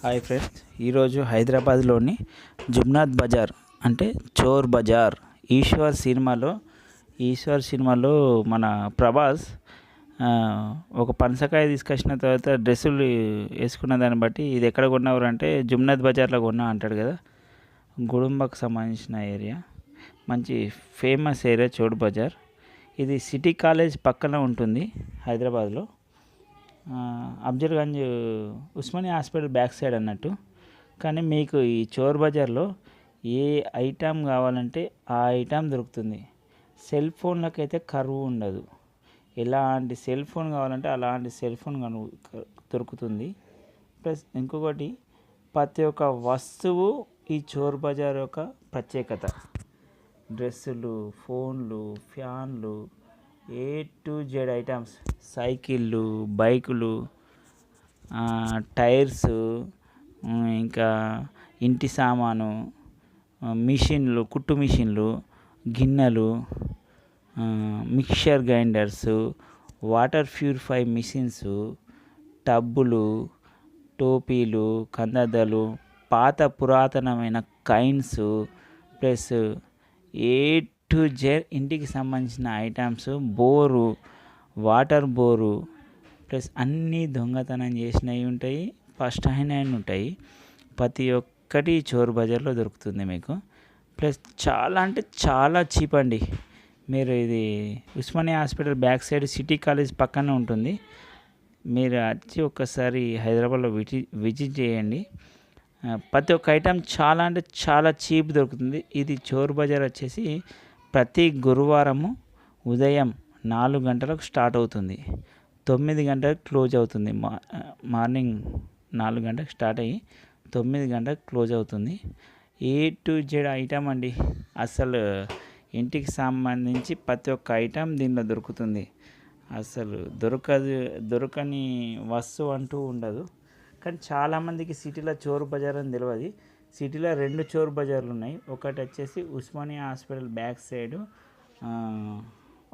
Hi friends, ఈరోజు హైదరాబాద్లోని జుమ్నాద్ బజార్ అంటే చోర్ బజార్ ఈశ్వర్ సినిమాలో మన ప్రభాస్ ఒక పనసకాయ తీసుకొచ్చిన తర్వాత డ్రెస్సులు వేసుకున్న దాన్ని బట్టి ఇది ఎక్కడ కొన్నవారు అంటే జుమ్నాద్ బజార్లో కొన్నా అంటాడు కదా. గుడుంబకు సంబంధించిన ఏరియా, మంచి ఫేమస్ ఏరియా చోర్ బజార్. ఇది సిటీ కాలేజ్ పక్కన ఉంటుంది హైదరాబాద్లో. Afzalgunj Osmania hospital back side అన్నట్టు. కానీ మీకు ఈ చోర్ బజార్లో ఏ ఐటమ్ కావాలంటే ఆ ఐటమ్ దొరుకుతుంది. సెల్ ఫోన్లకైతే కరువు ఉండదు. ఎలాంటి సెల్ ఫోన్ కావాలంటే అలాంటి సెల్ ఫోన్ దొరుకుతుంది. ప్లస్ ఇంకొకటి, ప్రతి ఒక్క వస్తువు ఈ చోర్ బజార్ యొక్క ప్రత్యేకత. డ్రెస్సులు, ఫోన్లు, ఫ్యాన్లు, ఏ టు జెడ్ ఐటమ్స్, సైకిళ్ళు, బైకులు, టైర్స్, ఇంకా ఇంటి సామాను, మిషన్లు, కుట్టు మిషన్లు, గిన్నెలు, mixer grinders, water purify machines, టబ్బులు, టోపీలు, కందద్దలు, పాత పురాతనమైన coins, plus A to Z ఇంటికి సంబంధించిన items, bore, water bore, plus అన్నీ దొంగతనం చేసినవి ఉంటాయి, ఫస్ట్ హ్యాండ్ ఉంటాయి. ప్రతి ఒక్కటి చోర్ బజార్లో దొరుకుతుంది మీకు. ప్లస్ చాలా అంటే చాలా చీప్ అండి. మీరు ఇది Osmania hospital back side city college పక్కనే ఉంటుంది. మీరు వచ్చి ఒక్కసారి హైదరాబాద్లో విజిట్ చేయండి. ప్రతి ఒక్క ఐటెం చాలా అంటే చాలా చీప్ దొరుకుతుంది. ఇది చోర్ బజార్ వచ్చేసి ప్రతి గురువారము ఉదయం 4 గంటలకు స్టార్ట్ అవుతుంది, 9 గంటలకు క్లోజ్ అవుతుంది. మార్నింగ్ 4 గంటలకు స్టార్ట్ అయ్యి 9 గంటలకు క్లోజ్ అవుతుంది. ఏ టు జెడ్ ఐటమ్ అండి. అసలు ఇంటికి సంబంధించి ప్రతి ఒక్క ఐటెం దీనిలో దొరుకుతుంది. అసలు దొరకని వస్తువు అంటూ ఉండదు. కానీ చాలామందికి సిటీలో చోర్ బజార్ అని తెలియదు. సిటీలో 2 చోర్ బజార్లు ఉన్నాయి. ఒకటి వచ్చేసి ఉస్మానియా హాస్పిటల్ బ్యాక్ సైడ్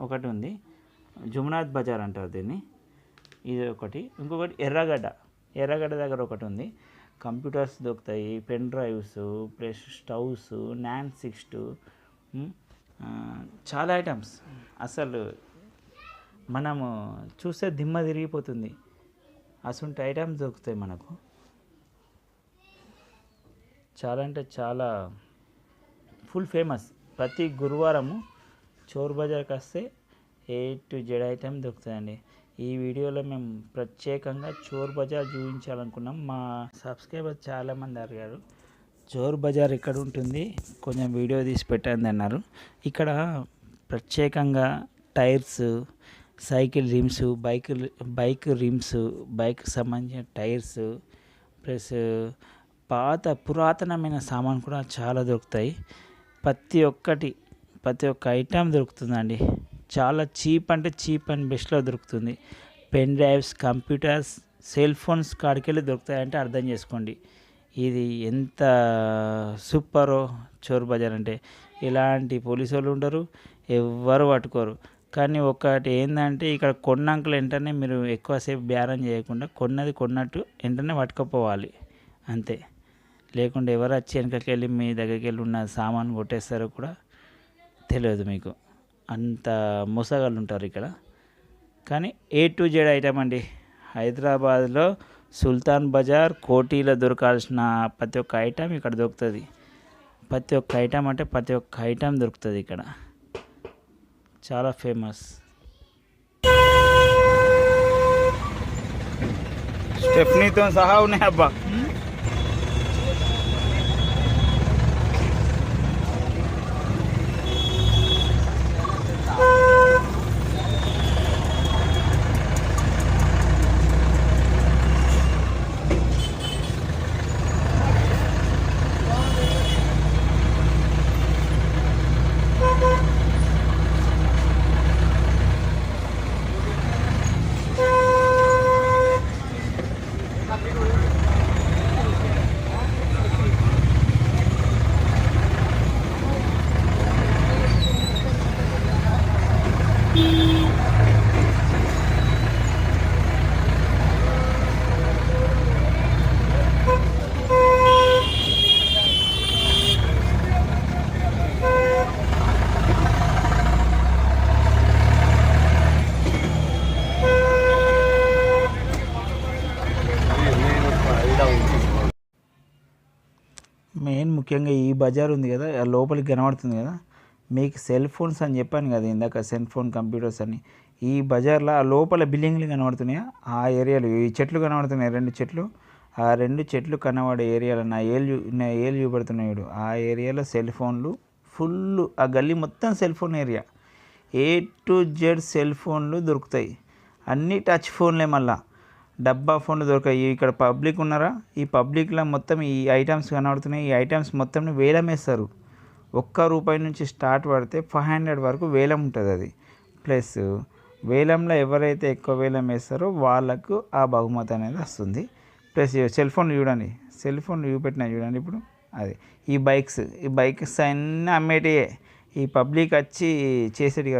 ఒకటి ఉంది, జుమ్నాద్ బజార్ అంటారు దీన్ని. ఇది ఒకటి. ఇంకొకటి ఎర్రగడ్డ దగ్గర ఒకటి ఉంది. కంప్యూటర్స్ దొరుకుతాయి, pen drives, plus stoves, non sixth, చాలా ఐటమ్స్. అసలు మనము చూస్తే దిమ్మ తిరిగిపోతుంది. అసలు ఐటమ్స్ దొరుకుతాయి మనకు. చాలా అంటే చాలా ఫుల్ ఫేమస్. ప్రతి గురువారము చోర్ బజార్కి వస్తే ఏ టు జెడ్ ఐటెం దొరుకుతుందండి. ఈ వీడియోలో మేము ప్రత్యేకంగా చోర్ బజార్ చూపించాలనుకున్నాం. మా సబ్స్క్రైబర్ చాలామంది అడిగారు చోర్ బజార్ ఎక్కడ ఉంటుంది, కొంచెం వీడియో తీసి పెట్టండి అన్నారు. ఇక్కడ ప్రత్యేకంగా tyres, cycle rims, bike rims, బైక్కి సంబంధించిన టైర్స్, ప్లస్ పాత పురాతనమైన సామాన్ కూడా చాలా దొరుకుతాయి. ప్రతి ఒక్క ఐటెం దొరుకుతుందండి. చాలా చీప్ అంటే చీప్ అండ్ బెస్ట్లో దొరుకుతుంది. Pen drives, computers, cell phones కాడికెళ్ళి దొరుకుతాయంటే అర్థం చేసుకోండి ఇది ఎంత సూపరో చోర్ బజార్ అంటే. ఇలాంటి పోలీసు వాళ్ళు ఉండరు, ఎవ్వరు పట్టుకోరు. కానీ ఒకటి ఏంటంటే ఇక్కడ కొన్నాకలు వెంటనే మీరు ఎక్కువసేపు బేరం చేయకుండా కొన్నది కొన్నట్టు వెంటనే పట్టుకుపోవాలి అంతే. లేకుండా ఎవరు వచ్చి వెనకకి వెళ్ళి మీ దగ్గరికి వెళ్ళి ఉన్న సామాను కొట్టేస్తారో కూడా తెలియదు మీకు. అంత మోసగాళ్ళు ఉంటారు ఇక్కడ. కానీ ఏ టు జెడ్ ఐటమ్ అండి. హైదరాబాద్లో సుల్తాన్ బజార్, కోటీలో దొరకాల్సిన ప్రతి ఒక్క ఐటమ్ ఇక్కడ దొరుకుతుంది. ప్రతి ఒక్క ఐటమ్ అంటే ప్రతి ఒక్క ఐటమ్ దొరుకుతుంది ఇక్కడ. చాలా ఫేమస్. స్టెఫ్నీతో సహా ఉన్నాయి అబ్బా. మెయిన్ ముఖ్యంగా ఈ బజార్ ఉంది కదా, లోపలికి కనబడుతుంది కదా, మీకు సెల్ ఫోన్స్ అని చెప్పాను కదా ఇందాక, సెల్ ఫోన్ కంప్యూటర్స్ అని. ఈ బజార్లో ఆ లోపల బిల్డింగ్లు కనబడుతున్నాయా, ఆ ఏరియాలో ఈ చెట్లు కనబడుతున్నాయి, 2 చెట్లు. ఆ 2 చెట్లు కనబడే ఏరియాలో నా ఏలు చూపెడుతున్నాయి చూడు, ఆ ఏరియాలో సెల్ ఫోన్లు ఫుల్. ఆ గల్లీ మొత్తం cell phone area. A to Z cell ఫోన్లు దొరుకుతాయి. అన్నీ టచ్ ఫోన్లే. మళ్ళా డబ్బా ఫోన్లు దొరకాయి. ఇక్కడ పబ్లిక్ ఉన్నారా, ఈ పబ్లిక్లో మొత్తం ఈ ఐటమ్స్ కనబడుతున్నాయి. ఈ ఐటమ్స్ మొత్తం వేలం వేస్తారు. ₹1 నుంచి స్టార్ట్ పడితే 500 వరకు వేలం ఉంటుంది. అది ప్లస్ వేలంలో ఎవరైతే ఎక్కువ వేలం వేస్తారో వాళ్ళకు ఆ బహుమతి అనేది వస్తుంది. ప్లస్ సెల్ ఫోన్లు చూడండి, సెల్ ఫోన్లు చూపెట్టినా చూడండి ఇప్పుడు. అది ఈ బైక్స్ అన్నీ అమ్మేటియే. ఈ పబ్లిక్ వచ్చి చేసేటివి